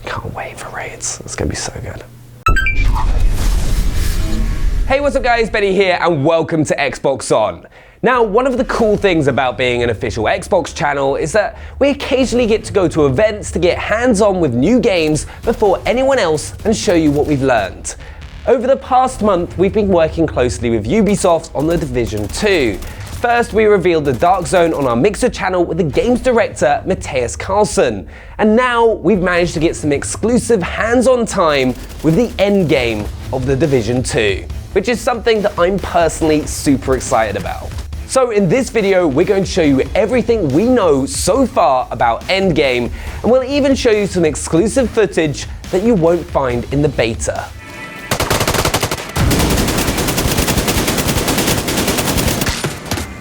Can't wait for raids. It's gonna be so good. Hey, what's up guys? Benny here and welcome to Xbox On. Now, one of the cool things about being an official Xbox channel is that we occasionally get to go to events to get hands-on with new games before anyone else and show you what we've learned. Over the past month, we've been working closely with Ubisoft on The Division 2. First, we revealed the Dark Zone on our Mixer channel with the game's director, Matthias Carlson. And now, we've managed to get some exclusive hands-on time with the endgame of The Division 2, which is something that I'm personally super excited about. So in this video, we're going to show you everything we know so far about Endgame, and we'll even show you some exclusive footage that you won't find in the beta.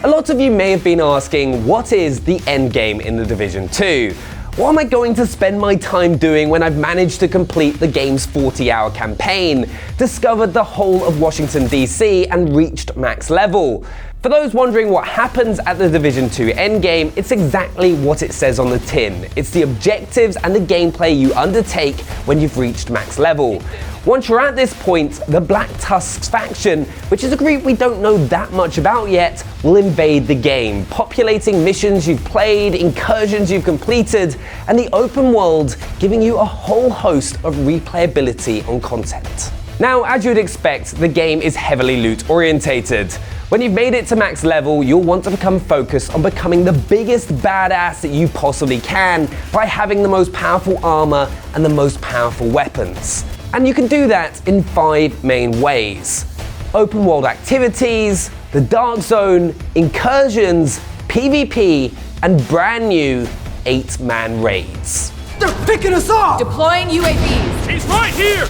A lot of you may have been asking, what is the Endgame in The Division 2? What am I going to spend my time doing when I've managed to complete the game's 40-hour campaign, discovered the whole of Washington DC, and reached max level? For those wondering what happens at the Division 2 endgame, it's exactly what it says on the tin. It's the objectives and the gameplay you undertake when you've reached max level. Once you're at this point, the Black Tusks faction, which is a group we don't know that much about yet, will invade the game, populating missions you've played, incursions you've completed, and the open world, giving you a whole host of replayability on content. Now, as you'd expect, the game is heavily loot orientated. When you've made it to max level, you'll want to become focused on becoming the biggest badass that you possibly can by having the most powerful armor and the most powerful weapons. And you can do that in 5 main ways: open world activities, the Dark Zone, incursions, PvP, and brand new 8-man raids. They're picking us off! Deploying UAVs. He's right here!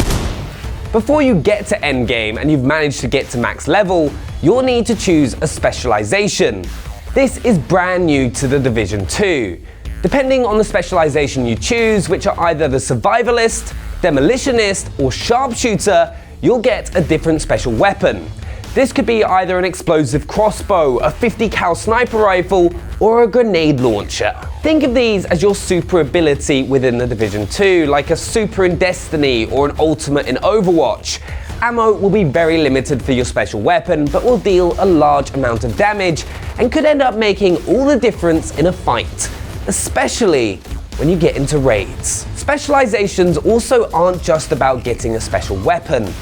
Before you get to endgame and you've managed to get to max level, you'll need to choose a specialization. This is brand new to the Division 2. Depending on the specialization you choose, which are either the Survivalist, Demolitionist, or Sharpshooter, you'll get a different special weapon. This could be either an explosive crossbow, a 50 cal sniper rifle, or a grenade launcher. Think of these as your super ability within the Division 2, like a super in Destiny or an ultimate in Overwatch. Ammo will be very limited for your special weapon, but will deal a large amount of damage and could end up making all the difference in a fight, especially when you get into raids. Specializations also aren't just about getting a special weapon.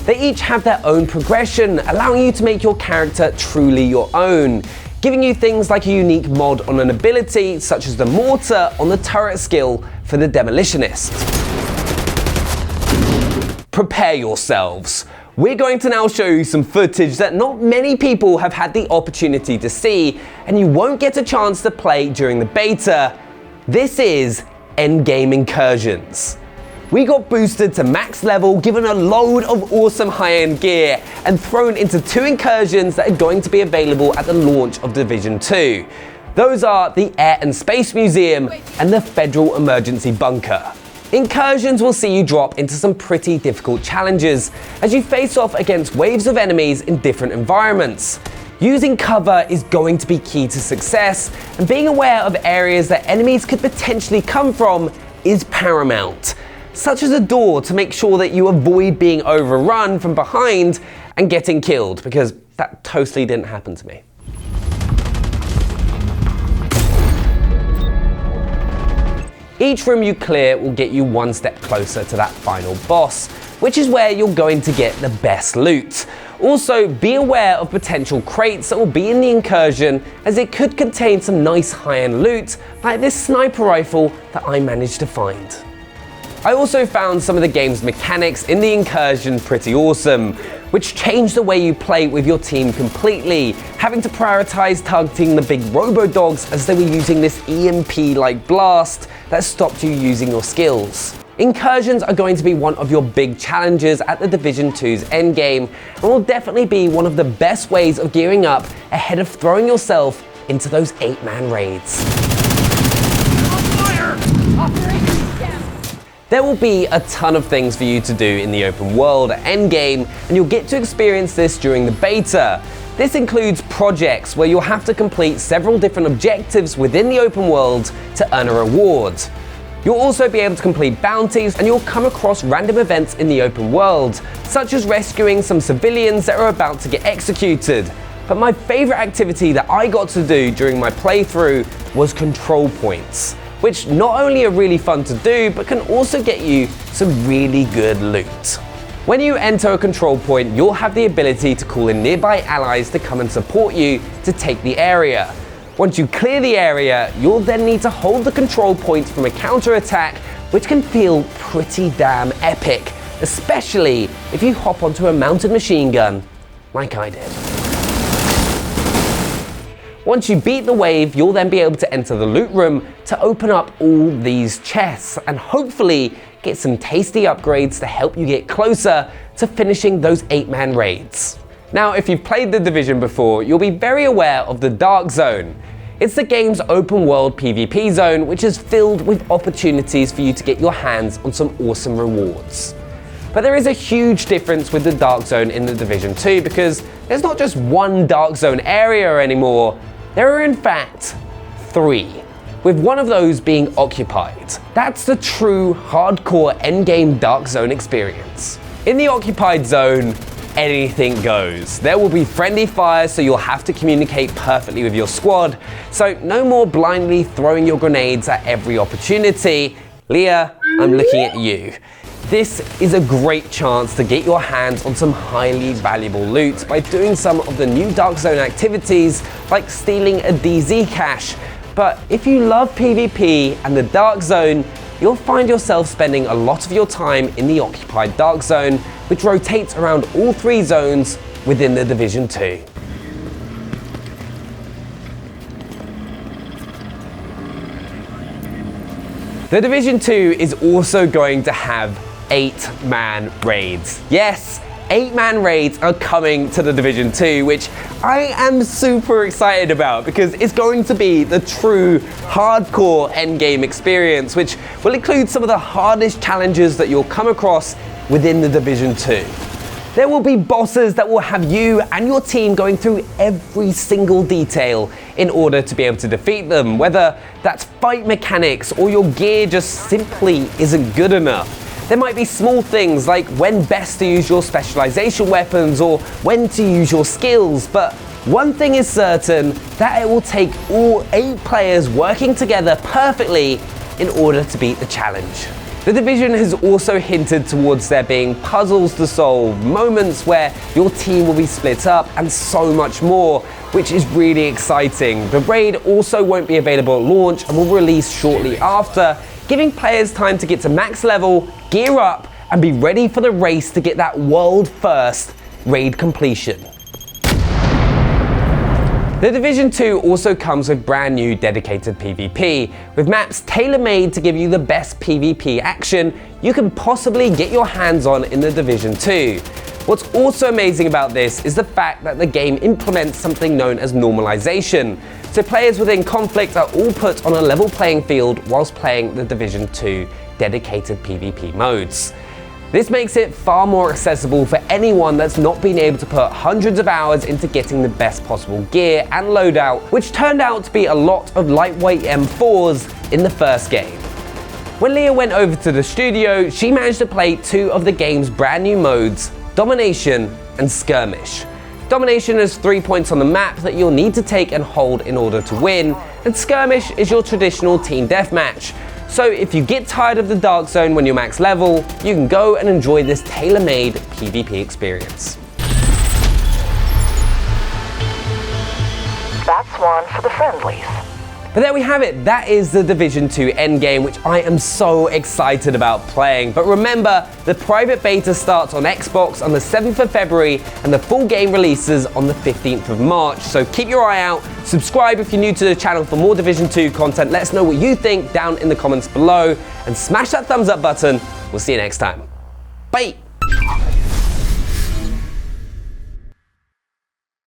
They each have their own progression, allowing you to make your character truly your own, giving you things like a unique mod on an ability, such as the mortar on the turret skill for the Demolitionist. Prepare yourselves. We're going to now show you some footage that not many people have had the opportunity to see, and you won't get a chance to play during the beta. This is Endgame Incursions. We got boosted to max level, given a load of awesome high-end gear, and thrown into 2 incursions that are going to be available at the launch of Division 2. Those are the Air and Space Museum and the Federal Emergency Bunker. Incursions will see you drop into some pretty difficult challenges as you face off against waves of enemies in different environments. Using cover is going to be key to success, and being aware of areas that enemies could potentially come from is paramount, such as a door to make sure that you avoid being overrun from behind and getting killed, because that totally didn't happen to me. Each room you clear will get you 1 step closer to that final boss, which is where you're going to get the best loot. Also, be aware of potential crates that will be in the incursion, as it could contain some nice high-end loot, like this sniper rifle that I managed to find. I also found some of the game's mechanics in the incursion pretty awesome, which changed the way you play with your team completely, having to prioritize targeting the big robo-dogs as they were using this EMP-like blast that stopped you using your skills. Incursions are going to be one of your big challenges at the Division 2's endgame, and will definitely be one of the best ways of gearing up ahead of throwing yourself into those 8-man raids. There will be a ton of things for you to do in the open world at endgame, and you'll get to experience this during the beta. This includes projects where you'll have to complete several different objectives within the open world to earn a reward. You'll also be able to complete bounties, and you'll come across random events in the open world, such as rescuing some civilians that are about to get executed. But my favourite activity that I got to do during my playthrough was control points, which not only are really fun to do, but can also get you some really good loot. When you enter a control point, you'll have the ability to call in nearby allies to come and support you to take the area. Once you clear the area, you'll then need to hold the control points from a counter-attack, which can feel pretty damn epic, especially if you hop onto a mounted machine gun like I did. Once you beat the wave, you'll then be able to enter the loot room to open up all these chests and hopefully get some tasty upgrades to help you get closer to finishing those 8-man raids. Now, if you've played The Division before, you'll be very aware of the Dark Zone. It's the game's open world PvP zone, which is filled with opportunities for you to get your hands on some awesome rewards. But there is a huge difference with the Dark Zone in The Division 2 because there's not just one Dark Zone area anymore. There are in fact 3, with one of those being occupied. That's the true hardcore endgame Dark Zone experience. In the occupied zone, anything goes. There will be friendly fire, so you'll have to communicate perfectly with your squad. So no more blindly throwing your grenades at every opportunity. Leah, I'm looking at you. This is a great chance to get your hands on some highly valuable loot by doing some of the new Dark Zone activities like stealing a DZ cache. But if you love PvP and the Dark Zone, you'll find yourself spending a lot of your time in the occupied Dark Zone, which rotates around all 3 zones within the Division 2. The Division 2 is also going to have 8-man raids. Yes, 8-man raids are coming to the Division 2, which I am super excited about because it's going to be the true hardcore endgame experience, which will include some of the hardest challenges that you'll come across within the Division 2. There will be bosses that will have you and your team going through every single detail in order to be able to defeat them, whether that's fight mechanics or your gear just simply isn't good enough. There might be small things like when best to use your specialization weapons or when to use your skills, but one thing is certain, that it will take all 8 players working together perfectly in order to beat the challenge. The Division has also hinted towards there being puzzles to solve, moments where your team will be split up, and so much more, which is really exciting. The raid also won't be available at launch and will release shortly after, giving players time to get to max level, gear up, and be ready for the race to get that world-first raid completion. The Division 2 also comes with brand new dedicated PvP, with maps tailor-made to give you the best PvP action you can possibly get your hands on in the Division 2. What's also amazing about this is the fact that the game implements something known as normalization, so players within conflict are all put on a level playing field whilst playing the Division 2 dedicated PvP modes. This makes it far more accessible for anyone that's not been able to put hundreds of hours into getting the best possible gear and loadout, which turned out to be a lot of lightweight M4s in the first game. When Leah went over to the studio, she managed to play 2 of the game's brand new modes, Domination and Skirmish. Domination has 3 points on the map that you'll need to take and hold in order to win, and Skirmish is your traditional team deathmatch. So if you get tired of the Dark Zone when you're max level, you can go and enjoy this tailor-made PvP experience. That's one for the friendlies. But there we have it, that is the Division 2 endgame, which I am so excited about playing. But remember, the private beta starts on Xbox on the 7th of February and the full game releases on the 15th of March. So keep your eye out, subscribe if you're new to the channel for more Division 2 content. Let us know what you think down in the comments below and smash that thumbs up button. We'll see you next time. Bye!